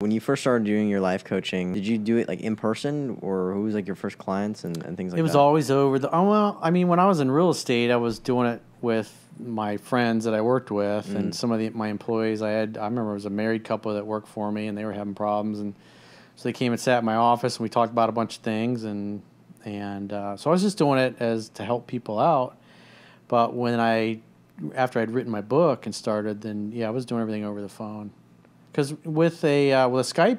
When you first started doing your life coaching, did you do it like in person, or who was like your first clients and things like that? It was always over the. Oh well, I mean, when I was in real estate, I was doing it with my friends that I worked with and some of my employees. I remember it was a married couple that worked for me, and they were having problems, and so they came and sat in my office, and we talked about a bunch of things, and so I was just doing it to help people out. But after I'd written my book and started, then I was doing everything over the phone, because with a Skype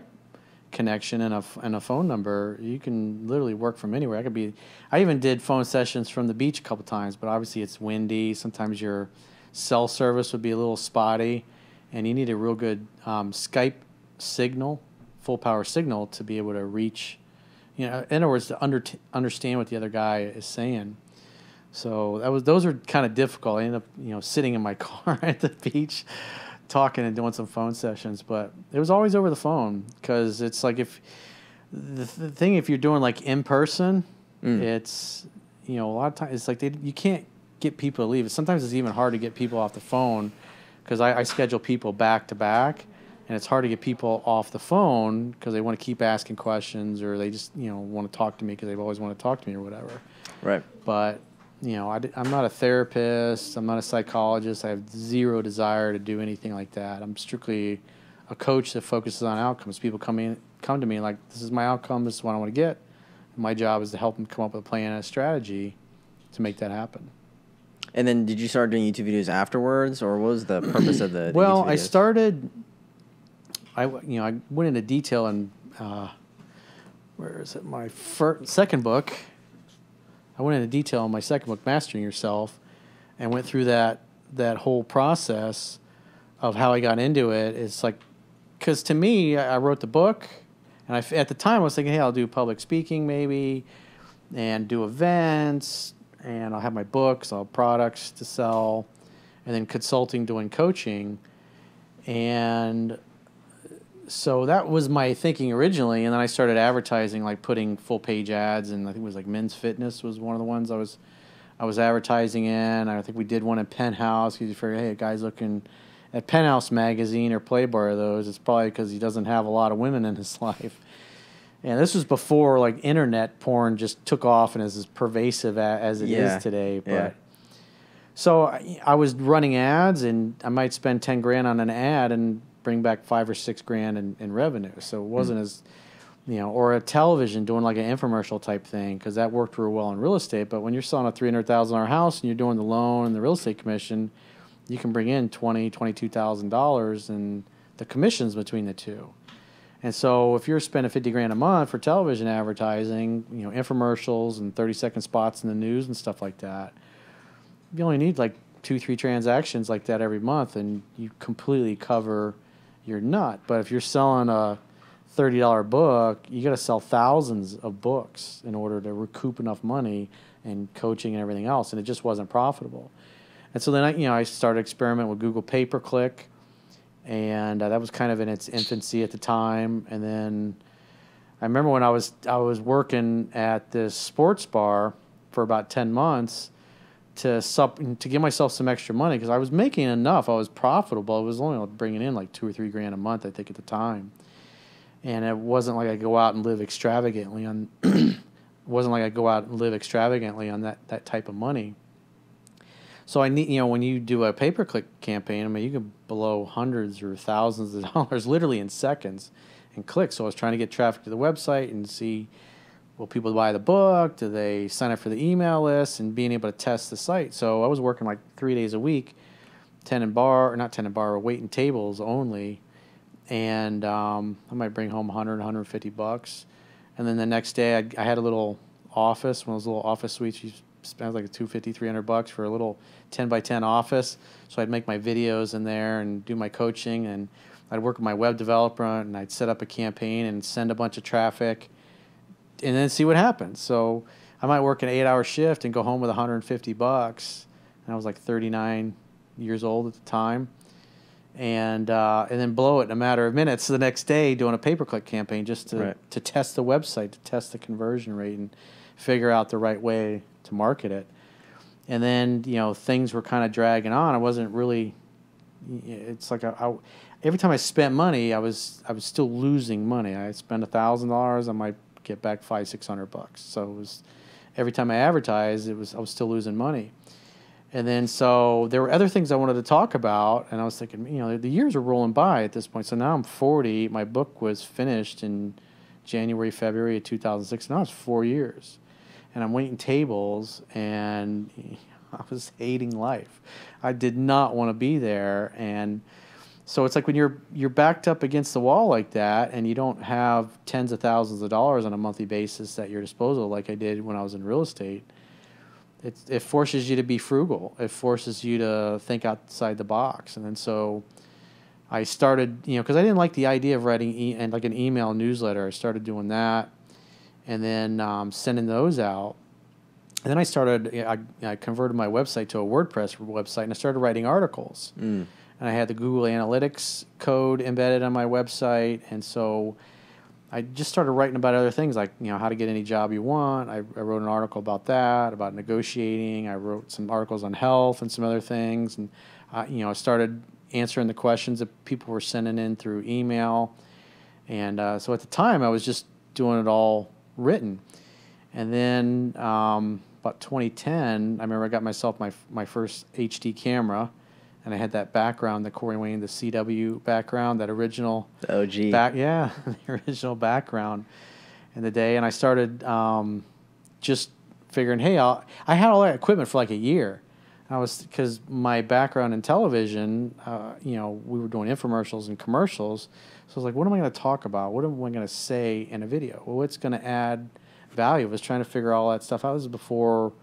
connection and a phone number, you can literally work from anywhere. I even did phone sessions from the beach a couple times, but obviously it's windy. Sometimes your cell service would be a little spotty, and you need a real good Skype signal, full power signal, to be able to reach, in other words, to understand what the other guy is saying. So those are kind of difficult. I ended up sitting in my car at the beach talking and doing some phone sessions, but it was always over the phone, because it's like if you're doing like in person, it's a lot of times it's like you can't get people to leave. Sometimes it's even hard to get people off the phone, because I schedule people back to back, and it's hard to get people off the phone because they want to keep asking questions, or they just want to talk to me because they've always wanted to talk to me or whatever. Right. But I'm not a therapist. I'm not a psychologist. I have zero desire to do anything like that. I'm strictly a coach that focuses on outcomes. People come to me like, this is my outcome. This is what I want to get. And my job is to help them come up with a plan and a strategy to make that happen. And then did you start doing YouTube videos afterwards, or what was the purpose of the Well, YouTube I videos? started, I went into detail in, where is it, my second book. I went into detail in my second book, Mastering Yourself, and went through that whole process of how I got into it. It's like, because to me, I wrote the book, and at the time I was thinking, hey, I'll do public speaking maybe, and do events, and I'll have my books, I'll have products to sell, and then consulting, doing coaching. And so that was my thinking originally, and then I started advertising, like putting full page ads, and I think it was like Men's Fitness was one of the ones I was advertising in. I think we did one in Penthouse, because you figure, hey, a guy's looking at Penthouse magazine or Playboy or those, it's probably because he doesn't have a lot of women in his life. And this was before like internet porn just took off and is as pervasive as it is today. But so I was running ads, and I might spend $10,000 on an ad and bring back $5,000 or $6,000 in revenue. So it wasn't as, or a television doing like an infomercial type thing, because that worked real well in real estate. But when you're selling a $300,000 house and you're doing the loan and the real estate commission, you can bring in $20,000, $22,000 and the commissions between the two. And so if you're spending $50,000 a month for television advertising, infomercials and 30-second spots in the news and stuff like that, you only need like 2-3 transactions like that every month, and you completely cover your nut. But if you're selling a $30 book, you got to sell thousands of books in order to recoup enough money and coaching and everything else, and it just wasn't profitable. And so then I started experimenting with Google pay-per-click, and that was kind of in its infancy at the time. And then I remember when I was working at this sports bar for about 10 months to give myself some extra money, because I was making enough. I was profitable. It was only bringing in like $2,000 or $3,000 a month, I think, at the time. And it wasn't like I go out and live extravagantly on. It wasn't like I go out and live extravagantly on that type of money. So I need, when you do a pay-per-click campaign, I mean, you can blow hundreds or thousands of dollars literally in seconds and clicks. So I was trying to get traffic to the website and see, will people buy the book? Do they sign up for the email list? And being able to test the site. So I was working like 3 days a week, waiting tables only. And I might bring home $100, $150. And then the next day I had a little office, one of those little office suites. You spend like $250, $300 for a little 10x10 office. So I'd make my videos in there and do my coaching, and I'd work with my web developer, and I'd set up a campaign and send a bunch of traffic and then see what happens. So I might work an 8-hour shift and go home with $150. And I was like 39 years old at the time. And then blow it in a matter of minutes the next day doing a pay-per-click campaign just to test the website, to test the conversion rate and figure out the right way to market it. And then, things were kind of dragging on. I wasn't really, it's like every time I spent money, I was still losing money. I spent $1,000, I might get back $500-600. So it was every time I advertised, I was still losing money. And then so there were other things I wanted to talk about, and I was thinking, the years are rolling by at this point. So now I'm 40. My book was finished in January, February of 2006. Now it's 4 years, and I'm waiting tables, and I was hating life. I did not want to be there, and so it's like when you're backed up against the wall like that, and you don't have tens of thousands of dollars on a monthly basis at your disposal, like I did when I was in real estate. It forces you to be frugal. It forces you to think outside the box. And then so I started, because I didn't like the idea of writing and like an email newsletter. I started doing that, and then sending those out. And then I converted my website to a WordPress website, and I started writing articles. And I had the Google Analytics code embedded on my website, and so I just started writing about other things, like how to get any job you want. I wrote an article about that, about negotiating. I wrote some articles on health and some other things, and I started answering the questions that people were sending in through email. And so at the time, I was just doing it all written. And then about 2010, I remember I got myself my first HD camera. And I had that background, the Corey Wayne, the CW background, that original... The OG. The original background in the day. And I started just figuring, hey, I had all that equipment for like a year. Because my background in television, we were doing infomercials and commercials. So I was like, what am I going to talk about? What am I going to say in a video? Well, what's going to add value? I was trying to figure all that stuff out. This was before...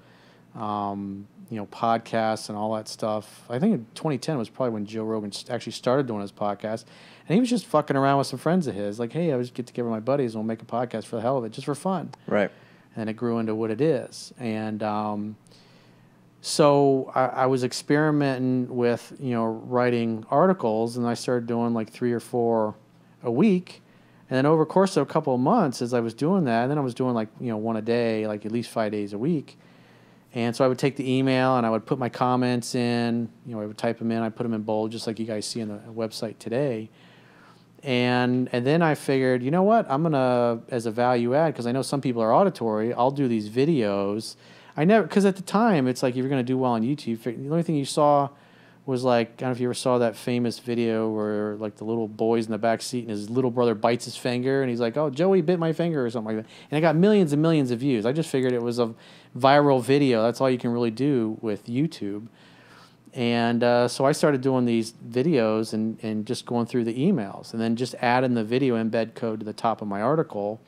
podcasts and all that stuff. I think in 2010 was probably when Joe Rogan actually started doing his podcast. And he was just fucking around with some friends of his. Like, hey, I just get together with my buddies and we'll make a podcast for the hell of it, just for fun. Right. And it grew into what it is. And so I was experimenting with, writing articles, and I started doing like 3 or 4 a week. And then over the course of a couple of months, as I was doing that, and then I was doing like, one a day, like at least 5 days a week. And so I would take the email and I would put my comments in, I would type them in, I put them in bold, just like you guys see on the website today. And then I figured, you know what, I'm going to, as a value add, because I know some people are auditory, I'll do these videos. Because at the time, it's like if you're going to do well on YouTube, the only thing you saw was like, I don't know if you ever saw that famous video where like the little boy's in the back seat and his little brother bites his finger and he's like, oh, Joey bit my finger or something like that. And it got millions and millions of views. I just figured it was a viral video. That's all you can really do with YouTube. And so I started doing these videos and just going through the emails and then just adding the video embed code to the top of my article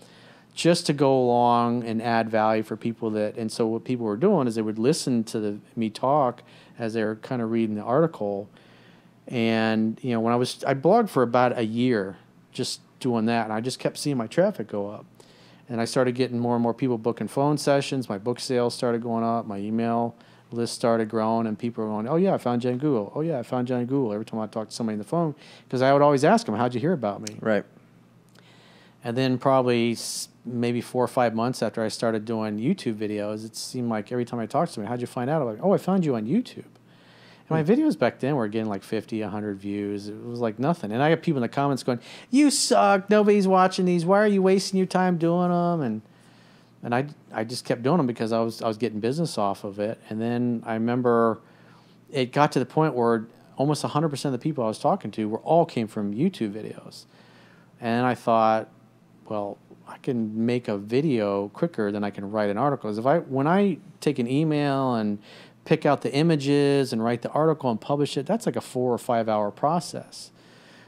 just to go along and add value for people and so what people were doing is they would listen to me talk as they were kind of reading the article. And, when I blogged for about a year just doing that, and I just kept seeing my traffic go up. And I started getting more and more people booking phone sessions. My book sales started going up. My email list started growing, and people were going, oh, yeah, I found you on Google. Oh, yeah, I found you on Google every time I talked to somebody on the phone, because I would always ask them, how'd you hear about me? Right. And then probably maybe 4 or 5 months after I started doing YouTube videos, it seemed like every time I talked to somebody, how'd you find out? I'm like, oh, I found you on YouTube. And my videos back then were getting like 50, 100 views. It was like nothing. And I got people in the comments going, you suck. Nobody's watching these. Why are you wasting your time doing them? And I just kept doing them because I was getting business off of it. And then I remember it got to the point where almost 100% of the people I was talking to all came from YouTube videos. And I thought, well, I can make a video quicker than I can write an article. When I take an email and pick out the images and write the article and publish it, that's like a 4 or 5 hour process.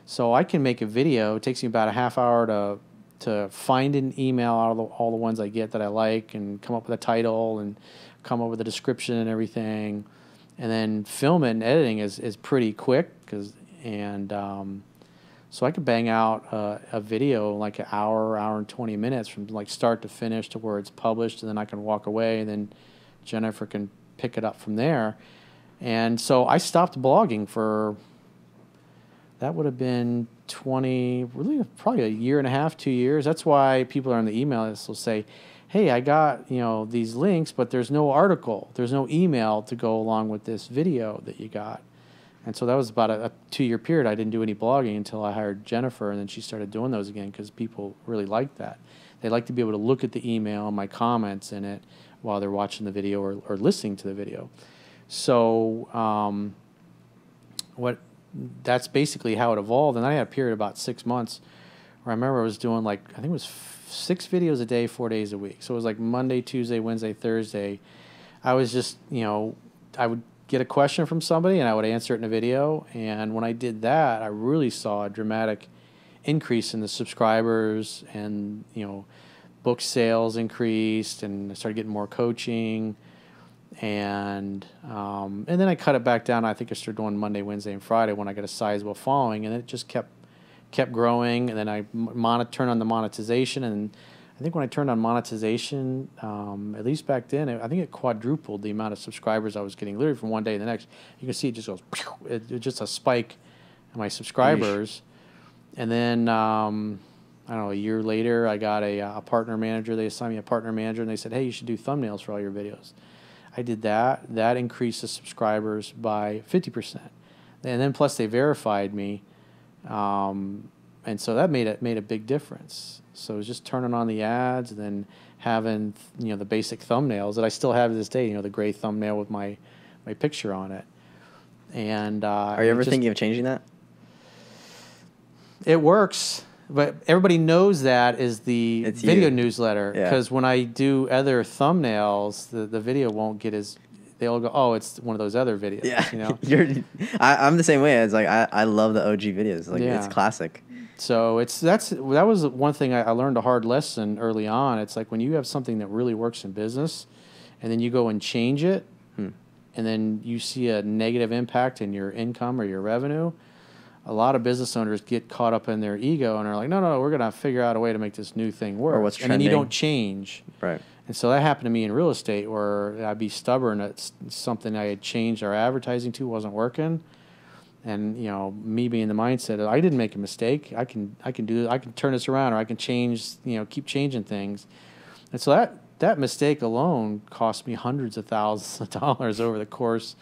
So I can make a video. It takes me about a half hour to find an email out of all the ones I get that I like and come up with a title and come up with a description and everything. And then film it and editing is pretty quick so I could bang out a video like an hour and 20 minutes from like start to finish to where it's published, and then I can walk away, and then Jennifer can pick it up from there. And so I stopped blogging for, that would have been probably a year and a half, 2 years. That's why people are on the email list will say, hey, I got these links, but there's no article, there's no email to go along with this video that you got. And so that was about a 2-year period. I didn't do any blogging until I hired Jennifer, and then she started doing those again because people really like that. They like to be able to look at the email and my comments in it while they're watching the video or listening to the video. So that's basically how it evolved. And then I had a period of about 6 months where I remember I was doing I think it was 6 videos a day, 4 days a week. So it was like Monday, Tuesday, Wednesday, Thursday. I was just, I would get a question from somebody and I would answer it in a video. And when I did that, I really saw a dramatic increase in the subscribers, and, book sales increased, and I started getting more coaching. And then I cut it back down. I think I started doing Monday, Wednesday, and Friday when I got a sizable following, and it just kept growing. And then I turned on the monetization, and I think when I turned on monetization, at least back then, I think it quadrupled the amount of subscribers I was getting, literally from one day to the next. You can see it just goes, it's just a spike in my subscribers. And then, I don't know, a year later, I got a partner manager. They assigned me a partner manager, and they said, hey, you should do thumbnails for all your videos. I did that. That increased the subscribers by 50%. And then plus they verified me. And so that made a big difference. So it was just turning on the ads and then having, the basic thumbnails that I still have to this day, the gray thumbnail with my picture on it. And are you ever thinking of changing that? It works, but everybody knows that is the video newsletter, because when I do other thumbnails, the video won't get as, they'll go, oh, it's one of those other videos. Yeah, I'm the same way. It's like I love the OG videos. It's classic. So that was one thing I learned, a hard lesson early on. It's like when you have something that really works in business, and then you go and change it, and then you see a negative impact in your income or your revenue. A lot of business owners get caught up in their ego and are like, no, we're going to figure out a way to make this new thing work. Or what's trending. And then you don't change. Right. And so that happened to me in real estate, where I'd be stubborn at something I had changed our advertising to wasn't working. And, me being the mindset of, I didn't make a mistake. I can do this. I can turn this around, or I can change, keep changing things. And so that mistake alone cost me hundreds of thousands of dollars over the course,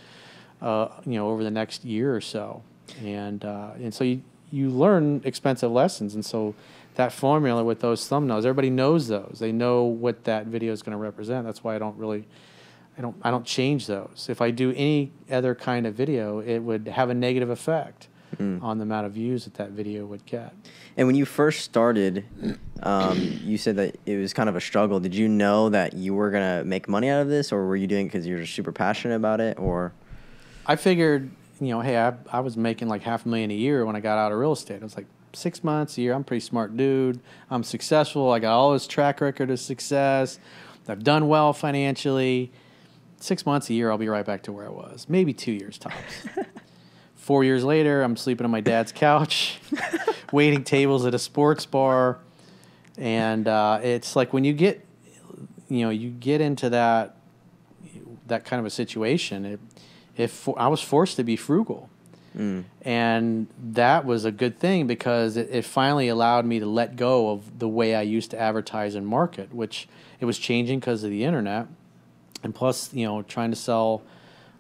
over the next year or so. And so you learn expensive lessons. And so that formula with those thumbnails, everybody knows those. They know what that video is going to represent. That's why I don't change those. If I do any other kind of video, it would have a negative effect on the amount of views that video would get. And when you first started, you said that it was kind of a struggle. Did you know that you were going to make money out of this, or were you doing it because you're just super passionate about it? Or I figured, hey, I was making like $500,000 a year when I got out of real estate. I was like, 6 months a year, I'm a pretty smart dude. I'm successful. I got all this track record of success. I've done well financially. 6 months a year, I'll be right back to where I was. Maybe 2 years tops. 4 years later, I'm sleeping on my dad's couch, waiting tables at a sports bar. And it's like when you get into that kind of a situation, I was forced to be frugal. And that was a good thing, because it finally allowed me to let go of the way I used to advertise and market, which it was changing because of the internet. And plus, trying to sell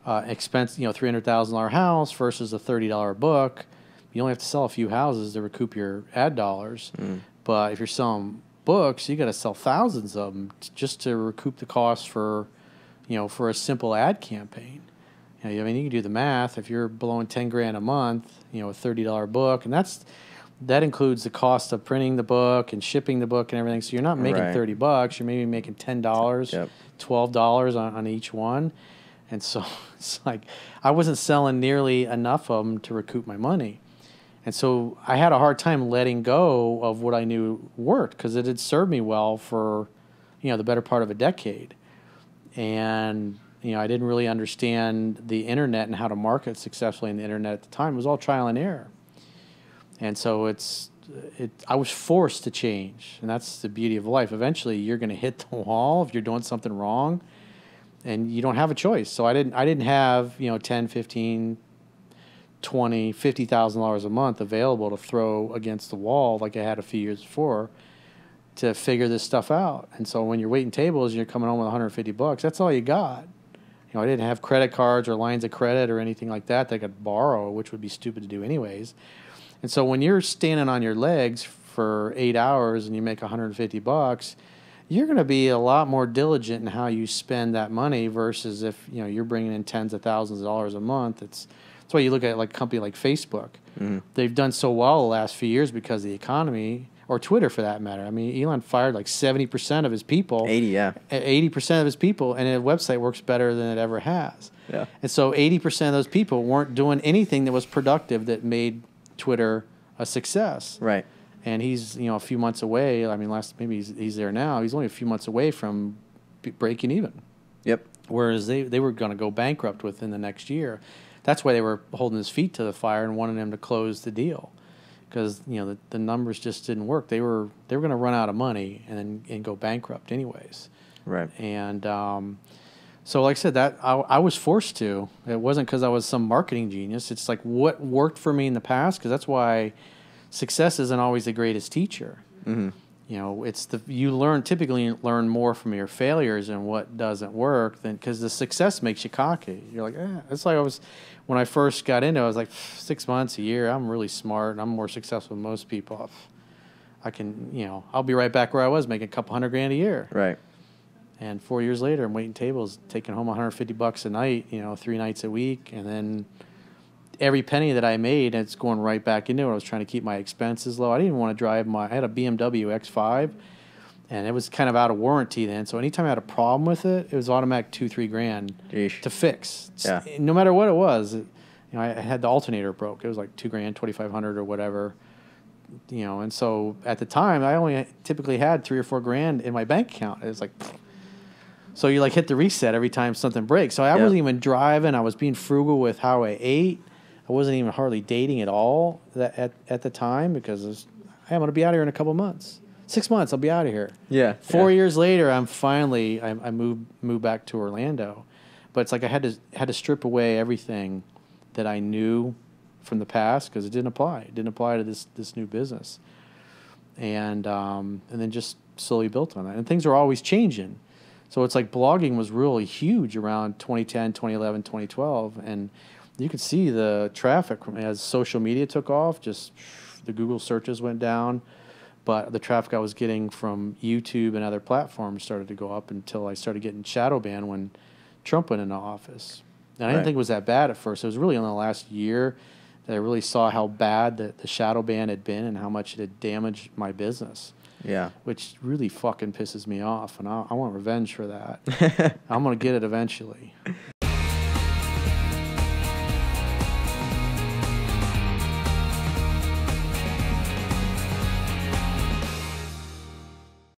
$300,000 house versus a $30 book, you only have to sell a few houses to recoup your ad dollars. But if you're selling books, you got to sell thousands of them just to recoup the cost for a simple ad campaign. You can do the math. If you're blowing $10,000 a month, a $30 book, and that includes the cost of printing the book and shipping the book and everything. So you're not making $30. You're maybe making $10, $12 on each one. And so it's like I wasn't selling nearly enough of them to recoup my money. And so I had a hard time letting go of what I knew worked, because it had served me well for, the better part of a decade. And I didn't really understand the internet and how to market successfully in the internet at the time. It was all trial and error. And so I was forced to change, and that's the beauty of life. Eventually, you're going to hit the wall if you're doing something wrong, and you don't have a choice. So I didn't have, $10, $15, $20, $50,000 a month available to throw against the wall like I had a few years before to figure this stuff out. And so when you're waiting tables and you're coming home with $150, that's all you got. I didn't have credit cards or lines of credit or anything like that I could borrow, which would be stupid to do anyways. And so when you're standing on your legs for 8 hours and you make $150, you're going to be a lot more diligent in how you spend that money versus if you're bringing in tens of thousands of dollars a month. That's why you look at like a company like Facebook. Mm-hmm. They've done so well the last few years because of the economy, or Twitter for that matter. I mean, Elon fired like 70% of his people. 80% of his people, and the website works better than it ever has. Yeah. And so 80% of those people weren't doing anything that was productive that made Twitter a success. Right. And he's a few months away. I mean, maybe he's there now. He's only a few months away from breaking even. Yep. Whereas they were going to go bankrupt within the next year. That's why they were holding his feet to the fire and wanted him to close the deal, because the numbers just didn't work. They were going to run out of money and go bankrupt anyways. Right. And so, like I said, that I was forced to. It wasn't because I was some marketing genius. It's like what worked for me in the past, because that's why success isn't always the greatest teacher. Mm-hmm. It's you typically learn more from your failures and what doesn't work than, because the success makes you cocky. You're like, it's like when I first got into it, I was like 6 months, a year, I'm really smart and I'm more successful than most people. I can, I'll be right back where I was, making a couple $100,000 a year. Right. And 4 years later, I'm waiting tables, taking home $150 a night, 3 nights a week, and then every penny that I made, it's going right back into it. I was trying to keep my expenses low. I didn't even want to drive I had a BMW X5, and it was kind of out of warranty then. So anytime I had a problem with it, it was automatic $2,000-$3,000 to fix. Yeah. No matter what it was. I had the alternator broke. It was like $2,000, $2,500 or whatever. And so at the time, I only typically had $3,000 or $4,000 in my bank account. It was like, so you like hit the reset every time something breaks. So I wasn't even driving. I was being frugal with how I ate. I wasn't even hardly dating at all at the time, because I'm going to be out here in a couple months. 6 months, I'll be out of here. Yeah. 4 years later, I moved back to Orlando, but it's like I had to strip away everything that I knew from the past, because it didn't apply. It didn't apply to this new business, and then just slowly built on that. And things are always changing, so it's like blogging was really huge around 2010, 2011, 2012, and you could see the traffic as social media took off. Just the Google searches went down, but the traffic I was getting from YouTube and other platforms started to go up until I started getting shadow banned when Trump went into office. And I didn't think it was that bad at first. It was really in the last year that I really saw how bad the shadow ban had been and how much it had damaged my business. Yeah. Which really fucking pisses me off, and I want revenge for that. I'm going to get it eventually.